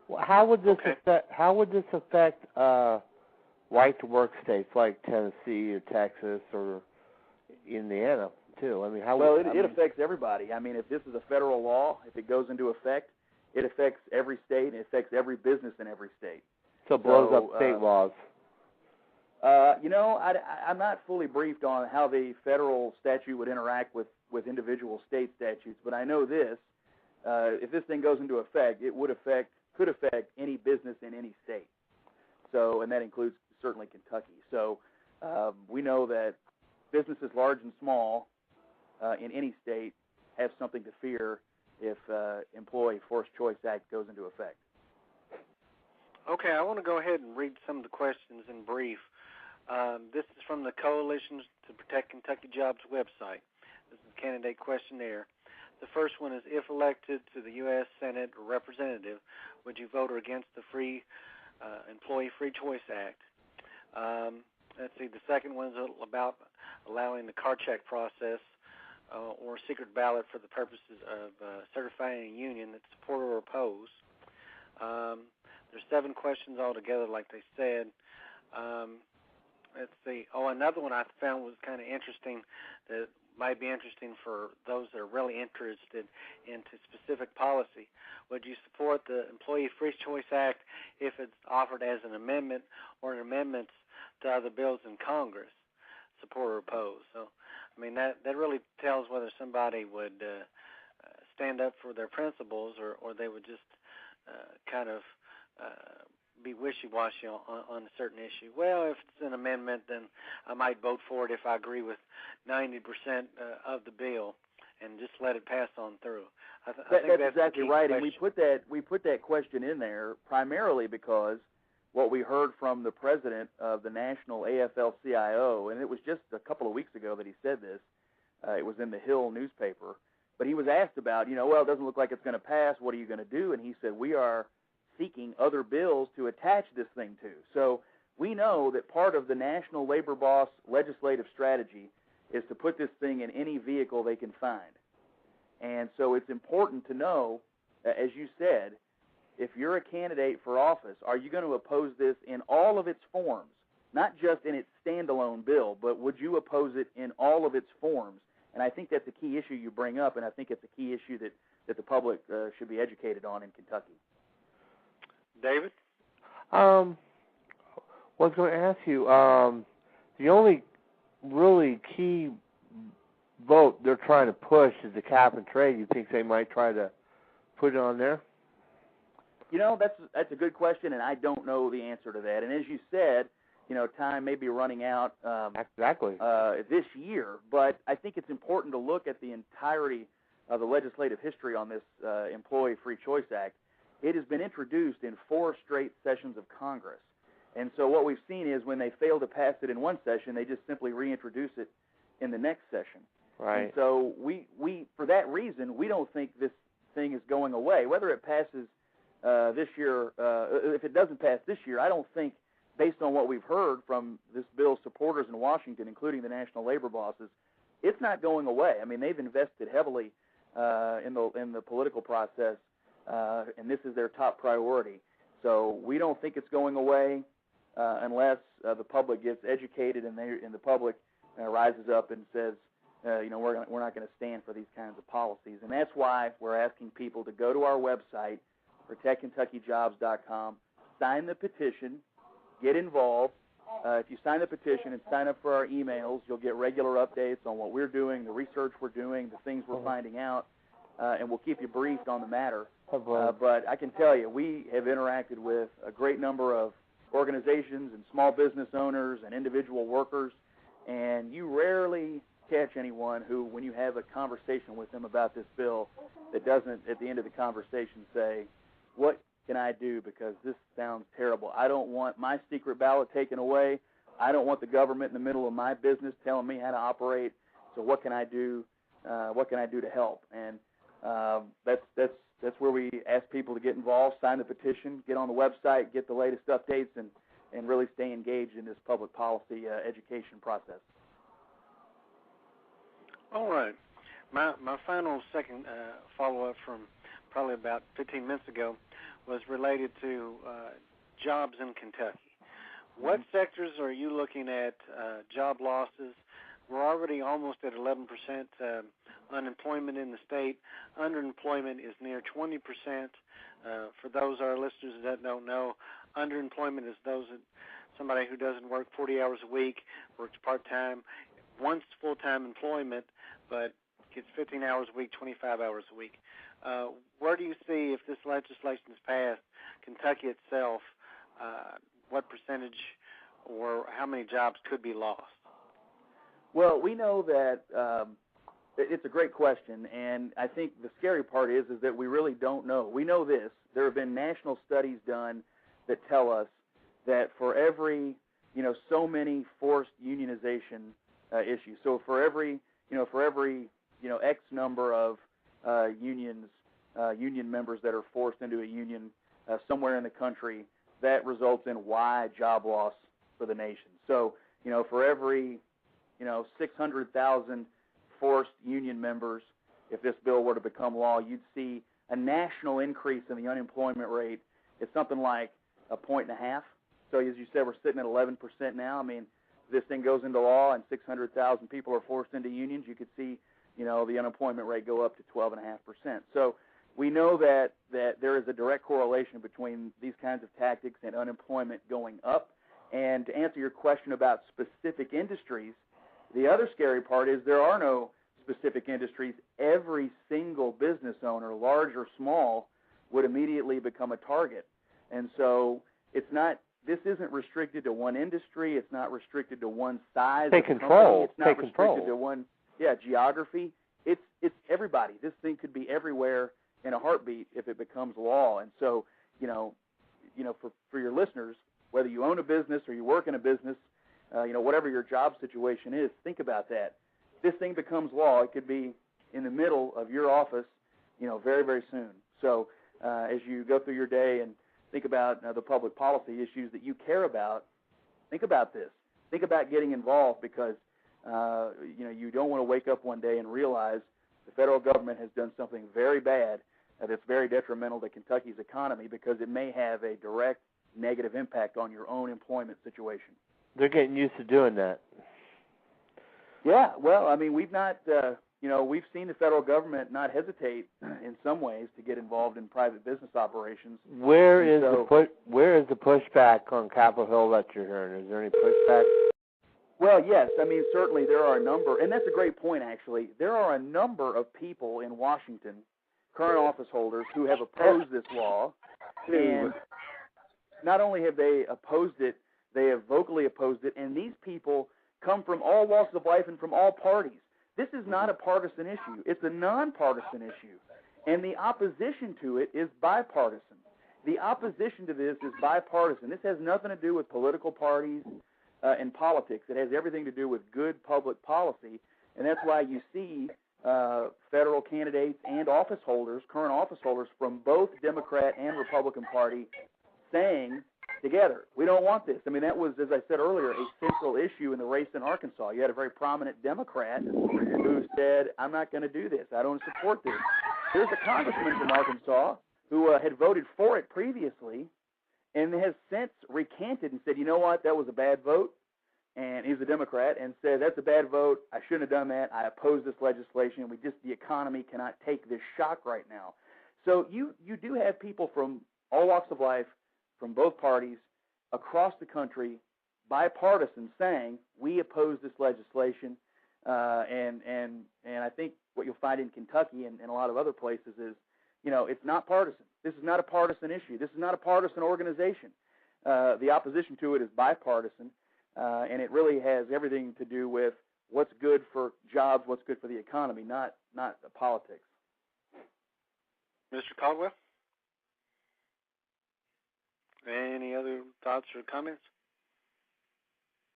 Well, how would this affect right to work states like Tennessee or Texas or Indiana too? I mean, it affects everybody. I mean, if this is a federal law, if it goes into effect, it affects every state and it affects every business in every state. So it blows up state laws. I'm not fully briefed on how the federal statute would interact with individual state statutes, but I know this: if this thing goes into effect, it could affect any business in any state. So, and that includes certainly Kentucky. So, we know that businesses large and small in any state have something to fear if Employee Forced Choice Act goes into effect. Okay, I want to go ahead and read some of the questions in brief. This is from the Coalition to Protect Kentucky Jobs website. This is the candidate questionnaire. The first one is, if elected to the U.S. Senate or representative, would you vote against the Employee Free Choice Act? Let's see, the second one is about allowing the card check process or secret ballot for the purposes of certifying a union that support or oppose. There's 7 questions altogether, like they said. Let's see. Oh, another one I found was kind of interesting that might be interesting for those that are really interested into specific policy. Would you support the Employee Free Choice Act if it's offered as an amendment or an amendment to other bills in Congress, support or oppose? So, I mean, that really tells whether somebody would stand up for their principles or they would just kind of be wishy-washy on a certain issue. Well, if it's an amendment, then I might vote for it if I agree with 90% of the bill and just let it pass on through. I think that's exactly right, question. And we put that question in there primarily because what we heard from the president of the National AFL-CIO, and it was just a couple of weeks ago that he said this, it was in the Hill newspaper, but he was asked about, well, it doesn't look like it's going to pass, what are you going to do? And he said, we are seeking other bills to attach this thing to. So we know that part of the National Labor Boss legislative strategy is to put this thing in any vehicle they can find. And so it's important to know, as you said, if you're a candidate for office, are you going to oppose this in all of its forms, not just in its standalone bill, but would you oppose it in all of its forms? And I think that's a key issue you bring up, and I think it's a key issue that the public should be educated on in Kentucky. David? I was going to ask you, the only really key vote they're trying to push is the cap and trade. You think they might try to put it on there? That's a good question, and I don't know the answer to that. And as you said, time may be running out exactly this year, but I think it's important to look at the entirety of the legislative history on this Employee Free Choice Act. It has been introduced in 4 straight sessions of Congress. And so what we've seen is when they fail to pass it in one session, they just simply reintroduce it in the next session. Right. And so we for that reason, we don't think this thing is going away. Whether it passes this year, if it doesn't pass this year, I don't think, based on what we've heard from this bill's supporters in Washington, including the national labor bosses, it's not going away. I mean, they've invested heavily in the political process, and this is their top priority. So we don't think it's going away unless the public gets educated and the public rises up and says, we're not going to stand for these kinds of policies. And that's why we're asking people to go to our website, protectkentuckyjobs.com, sign the petition, get involved. If you sign the petition and sign up for our emails, you'll get regular updates on what we're doing, the research we're doing, the things we're finding out, and we'll keep you briefed on the matter. But I can tell you, we have interacted with a great number of organizations and small business owners and individual workers, and you rarely catch anyone who, when you have a conversation with them about this bill, that doesn't, at the end of the conversation, say, what can I do, because this sounds terrible. I don't want my secret ballot taken away. I don't want the government in the middle of my business telling me how to operate. So what can I do? What can I do to help? And that's where we ask people to get involved, sign the petition, get on the website, get the latest updates, and really stay engaged in this public policy education process. All right. My final second follow-up from probably about 15 minutes ago was related to jobs in Kentucky. What sectors are you looking at job losses? We're already almost at 11% unemployment in the state. Underemployment is near 20%. For those our listeners that don't know, underemployment is somebody who doesn't work 40 hours a week, works part-time, wants full-time employment, but gets 15 hours a week, 25 hours a week. Where do you see, if this legislation is passed, Kentucky itself, what percentage or how many jobs could be lost? Well, we know that it's a great question, and I think the scary part is that we really don't know. We know this. There have been national studies done that tell us that for every, so many forced unionization issues, so for every X number of union members that are forced into a union somewhere in the country, that results in Y job loss for the nation. So, for every 600,000 forced union members, if this bill were to become law, you'd see a national increase in the unemployment rate. It's something like 1.5. So as you said, we're sitting at 11% now. I mean, if this thing goes into law and 600,000 people are forced into unions, you could see, the unemployment rate go up to 12.5%. So we know that there is a direct correlation between these kinds of tactics and unemployment going up. And to answer your question about specific industries, the other scary part is there are no specific industries. Every single business owner, large or small, would immediately become a target. And so this isn't restricted to one industry. It's not restricted to one size of company. It's not restricted to one geography. It's everybody. This thing could be everywhere in a heartbeat if it becomes law. And so, for your listeners, whether you own a business or you work in a business, whatever your job situation is, think about that. This thing becomes law. It could be in the middle of your office, very, very soon. So as you go through your day and think about the public policy issues that you care about, think about this. Think about getting involved because, you don't want to wake up one day and realize the federal government has done something very bad that's very detrimental to Kentucky's economy because it may have a direct negative impact on your own employment situation. They're getting used to doing that. Yeah, well, I mean, we've seen the federal government not hesitate in some ways to get involved in private business operations. Where is the pushback on Capitol Hill that you're hearing? Is there any pushback? Well, yes. I mean, certainly there are a number, and that's a great point, actually. There are a number of people in Washington, current office holders, who have opposed this law, and not only have they opposed it, they have vocally opposed it, and these people come from all walks of life and from all parties. This is not a partisan issue. It's a nonpartisan issue, and the opposition to it is bipartisan. The opposition to this is bipartisan. This has nothing to do with political parties and politics. It has everything to do with good public policy, and that's why you see federal candidates and office holders, current office holders from both Democrat and Republican Party saying together, we don't want this. I mean, that was, as I said earlier, a central issue in the race in Arkansas. You had a very prominent Democrat who said, I'm not going to do this. I don't support this. There's a congressman from Arkansas who had voted for it previously and has since recanted and said, you know what, that was a bad vote. And he's a Democrat and said, that's a bad vote. I shouldn't have done that. I oppose this legislation. The economy cannot take this shock right now. So you do have people from all walks of life, from both parties, across the country, bipartisan, saying we oppose this legislation, and I think what you'll find in Kentucky and a lot of other places is, it's not partisan. This is not a partisan issue. This is not a partisan organization. The opposition to it is bipartisan, and it really has everything to do with what's good for jobs, what's good for the economy, not politics. Mr. Caldwell? Any other thoughts or comments?